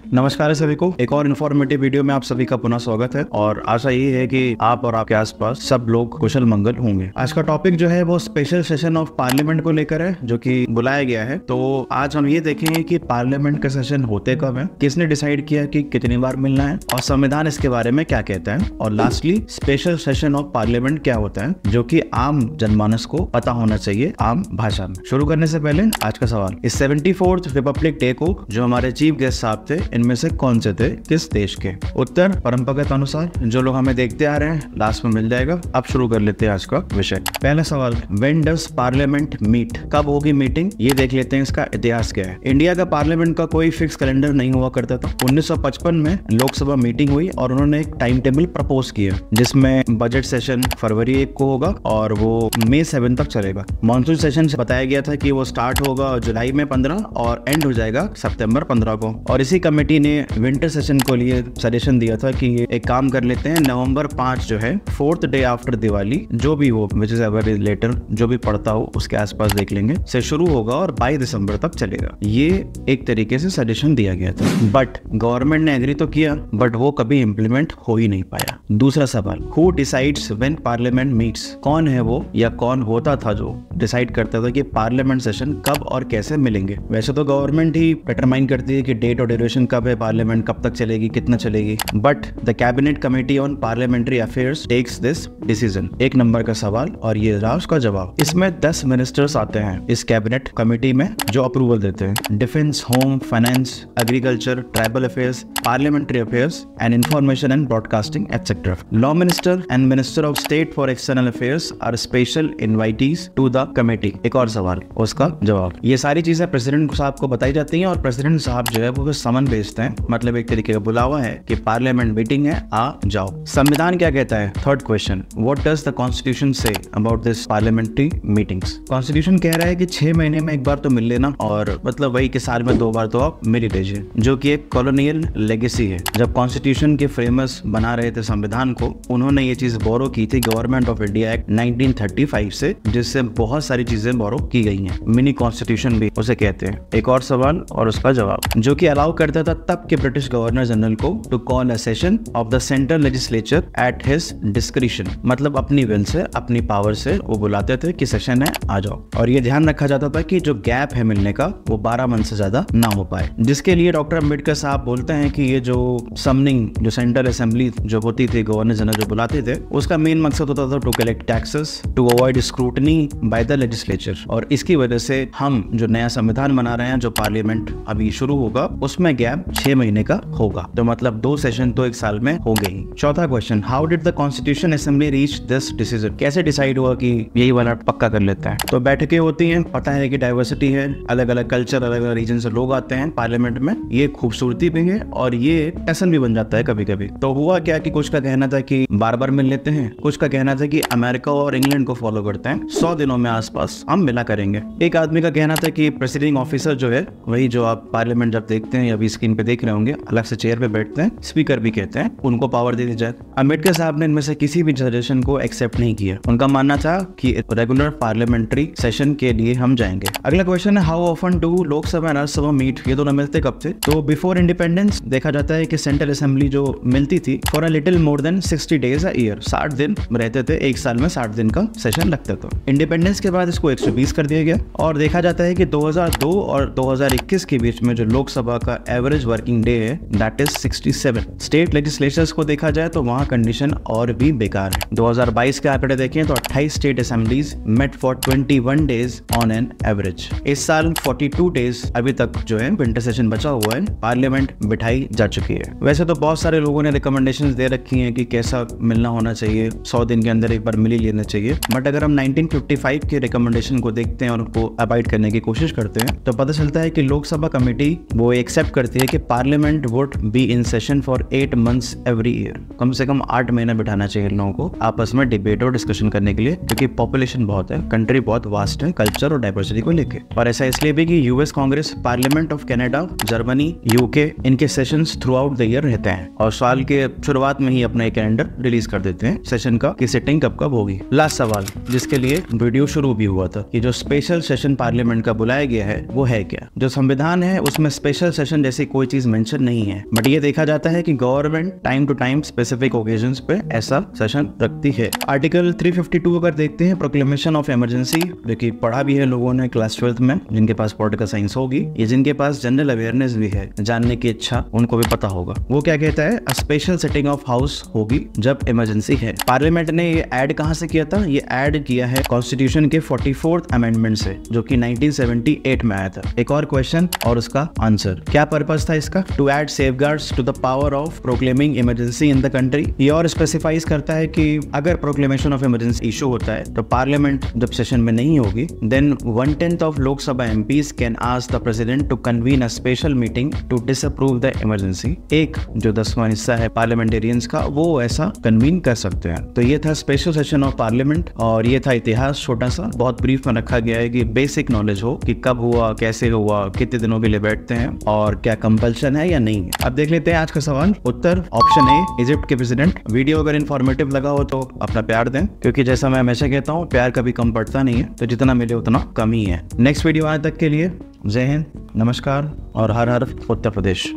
नमस्कार सभी को, एक और इन्फॉर्मेटिव वीडियो में आप सभी का पुनः स्वागत है। और आशा ये है कि आप और आपके आसपास सब लोग कुशल मंगल होंगे। आज का टॉपिक जो है वो स्पेशल सेशन ऑफ पार्लियामेंट को लेकर है, जो कि बुलाया गया है। तो आज हम ये देखेंगे कि पार्लियामेंट का सेशन होते कब है, किसने डिसाइड किया कि कितनी बार मिलना है, और संविधान इसके बारे में क्या कहता है, और lastly special session of parliament क्या होता है, जो कि आम जनमानस को पता होना चाहिए आम भाषा में। शुरू करने से पहले आज का सवाल, इस 74th रिपब्लिक डे को जो हमारे चीफ गेस्ट साहब थे, इनमें से कौन से थे, किस देश के? उत्तर परंपरागत अनुसार जो लोग हमें देखते आ रहे हैं लास्ट में मिल जाएगा। अब शुरू कर लेते हैं आज का विषय। पहला सवाल, व्हेन डज पार्लियामेंट मीट? कब होगी मीटिंग, ये देख लेते हैं। इसका इतिहास क्या है। इंडिया का पार्लियामेंट का कोई फिक्स कैलेंडर नहीं हुआ करता था। 1955 में लोकसभा मीटिंग हुई और उन्होंने एक टाइम टेबल प्रपोज किया, जिसमें बजट सेशन फरवरी 1 को होगा और वो मई 7 तक चलेगा। मानसून सेशन से बताया गया था कि वो स्टार्ट होगा जुलाई में 15 और एंड हो जाएगा सितंबर 15 को। और इसी कमेटी ने विंटर सेशन को लिए सजेशन दिया था कि एक काम कर लेते हैं, नवंबर 5 जो है 4th डे आफ्टर दिवाली, जो भी हो विच इज एवरी लेटर, जो भी पड़ता हो उसके आसपास देख लेंगे, से शुरू होगा और 22 दिसंबर तक चलेगा। ये एक तरीके से सजेशन दिया गया था, बट गवर्नमेंट ने एग्री तो किया, बट वो कभी इम्प्लीमेंट हो ही नहीं पाया। दूसरा सवाल, who decides when parliament meets? कौन है वो या कौन होता था जो डिसाइड करता था कि पार्लियामेंट सेशन कब और कैसे मिलेंगे? वैसे तो गवर्नमेंट ही डिटरमाइन करती है कि डेट और ड्यूरेशन कब है, पार्लियामेंट कब तक चलेगी, कितना चलेगी, but the cabinet committee on parliamentary affairs takes this decision. 1 number का सवाल और ये रहा उसका जवाब। इसमें 10 मिनिस्टर्स आते हैं इस कैबिनेट कमेटी में जो अप्रूवल देते हैं। Defence, home, finance, agriculture, tribal affairs, parliamentary affairs and information and broadcasting etcetera. Law minister and minister of state for external affairs are special invitees to the committee. एक और सवाल, उसका जवाब। ये सारी चीजें प्रेसिडेंट साहब को बताई जाती हैं और प्रेसिडेंट साहब जो है वो समन भेजते हैं, मतलब एक तरीके का बुलावा है कि पार्लियामेंट मीटिंग है, आ जाओ। संविधान क्या कहता है? Third question, what does the constitution say about this parliamentary meetings? Constitution कह रहा है कि 6 महीने में एक बार तो मिल लेना, और मतलब वही कि साल में 2 बार तो आप मिल ही लीजिए, जो कि एक कॉलोनियल लेगेसी है। जब कॉन्स्टिट्यूशन के फ्रेमर्स बना रहे थे संविधान को, उन्होंने ये चीज बोरो की थी गवर्नमेंट ऑफ इंडिया एक्ट 1935 से, जिससे बहुत सारी चीजें बोरो की गई हैं। मिनी कॉन्स्टिट्यूशन भी उसे कहते हैं। एक और सवाल और उसका जवाब, जो कि अलाउ करता था तब के ब्रिटिश गवर्नर जनरल को to call a session of the central legislature at his discretion, मतलब अपनी विल से, अपनी पावर से वो बुलाते थे कि सेशन है, आ जाओ। और ये ध्यान रखा जाता था कि जो गैप है मिलने का वो 12 मंथ से ज्यादा ना हो पाए, जिसके लिए डॉक्टर अम्बेडकर साहब बोलते हैं कि ये जो समनिंग, जो सेंट्रल असेंबली जो होती थी, गवर्नर जनरल जो बुलाते थे, उसका मेन मकसद होता था to collect taxes, to avoid scrutiny by the legislature. और इसकी वजह से हम जो नया संविधान बना रहे हैं, जो पार्लियामेंट अभी शुरू होगा, उसमें गैप 6 महीने का होगा, तो मतलब 2 सेशन तो एक साल में हो गई। चौथा question, how did the constitution assembly reach this decision? कैसे डिसाइड हुआ कि यही वाला पक्का कर लेता है? तो बैठकें होती हैं, पता है कि डाइवर्सिटी है, अलग अलग कल्चर, अलग अलग रीजन से लोग आते हैं पार्लियामेंट में, ये खूबसूरती भी है और ये टेंशन भी बन जाता है कभी कभी। तो हुआ क्या कि कुछ का कहना था कि बार बार मिल लेते हैं, कुछ का कहना था कि अमेरिका और इंग्लैंड को फॉलो करते हैं, 100 दिनों में आसपास हम मिला करेंगे। एक आदमी का कहना था कि प्रेसिडिंग ऑफिसर जो है, वही जो आप पार्लियामेंट जब देखते हैं या अभी स्क्रीन पे देख रहे होंगे, अलग से चेयर पे बैठते हैं, स्पीकर भी कहते हैं, उनको पावर दे दी जाए। अम्बेडकर साहब ने इनमें से किसी भी सजेशन को एक्सेप्ट नहीं किया। उनका मानना था कि रेगुलर पार्लियामेंट्री सेशन के लिए हम जाएंगे। अगला क्वेश्चन है, how often do Lok Sabha and Rajya Sabha meet? ये दोनों मिलते कब थे? तो बिफोर इंडिपेंडेंस देखा जाता है कि सेंट्रल असेंबली जो मिलती थी for a little more than 60 days a year, 60 दिन रहते थे, एक साल में 60 दिन का सेशन लगता था। इंडिपेंडेंस के बाद इसको 120 कर दिया गया, और देखा जाता है कि 2002 और 2021 के बीच में जो लोकसभा का एवरेज वर्किंग डे है, दैट इज 67। स्टेट लेजिस्लेचर्स को देखा जाए तो वहां कंडीशन और भी बेकार है। 2022 के आंकड़े देखें तो 28 state assemblies met for 21 days on an average. इस साल 42 डेज अभी तक जो है विंटर सेशन बचा हुआ है, पार्लियामेंट बिठाई जा चुकी है। वैसे तो बहुत सारे लोगों ने रिकमेंडेशंस दे रखी हैं कि कैसा मिलना होना चाहिए, 100 दिन के अंदर एक बार मिल ही लेना चाहिए, बट अगर हम 1955 के रिकमेंडेशन को देखते हैं और उनको अवॉइड करने की कोशिश करते हैं तो पता चलता है कि लोकसभा कमेटी वो एक्सेप्ट करती है कि parliament would be in session for 8 months every year. कम से कम 8 महीना बिठाना चाहिए लोगों को आपस में डिबेट और डिस्कशन करने के लिए, क्योंकि पॉपुलेशन बहुत है, कंट्री बहुत वास्ट है कल्चर और डाइवर्सिटी को लेके। और ऐसा इसलिए भी कि US Congress, Parliament of Canada, Germany, UK, इनके sessions throughout the year रहते हैं और साल के शुरुआत में ही अपना एक कैलेंडर रिलीज कर देते हैं सेशन का कि सिटिंग कब कब होगी। लास्ट सवाल जिसके लिए वीडियो शुरू भी हुआ था कि जो स्पेशल सेशन पार्लियामेंट का बुलाया गया है वो है क्या? जो संविधान है उसमें स्पेशल सेशन जैसी कोई चीज मेंशन नहीं है, बट ये देखा जाता है कि government time to time specific occasions पे ऐसा सेशन रखती है। आर्टिकल 352 अगर देखते हैं, प्रोक्लेमेशन ऑफ इमरजेंसी, जो कि पढ़ा भी है लोगों ने क्लास 12th में, जिनके पास पॉलिटिकल साइंस होगी, ये जिनके पास जनरल अवेयरनेस भी है, जानने की इच्छा, उनको भी पता होगा। वो क्या कहता है, स्पेशल सेटिंग ऑफ हाउस होगी जब इमरजेंसी है। पार्लियामेंट ने ये ऐड कहां से किया था? ये ऐड किया है कॉन्स्टिट्यूशन के 44th अमेंडमेंट से, जो कि 1978 में आया था। एक और क्वेश्चन और उसका आंसर, क्या पर्पस था इसका? To add safeguards to the power of proclaiming emergency in the country. ये और स्पेसिफाइज करता है कि अगर प्रोक्लेमेशन ऑफ इमरजेंसी इशू होता है तो पार्लियामेंट जब सेशन में नहीं होगी, then 1/10 of Lok Sabha MPs can ask the president to convene a special meeting to disapprove the emergency. एक जो 10वां हिस्सा है पार्लियामेंटेरियंस का, वो ऐसा कन्वीन कर सकते हैं। तो ये था स्पेशल सेशन ऑफ पार्लियामेंट, और ये था इतिहास छोटा सा, बहुत ब्रीफ में रखा गया है कि बेसिक नॉलेज हो कि कब हुआ, कैसे हुआ, कितने दिनों के लिए बैठते हैं और क्या कंपल्शन है या नहीं है। अब देख लेते हैं आज का सवाल। उत्तर ऑप्शन ए, इजिप्ट के प्रेसिडेंट। वीडियो अगर इन्फॉर्मेटिव लगा हो तो अपना प्यार दें, क्योंकि जैसा मैं हमेशा कहता हूँ, प्यार कभी कम पड़ता नहीं है, तो जितना मिले उतना कम ही है। नेक्स्ट वीडियो आज तक के लिए जय हिंद, नमस्कार और हर हर उत्तर प्रदेश।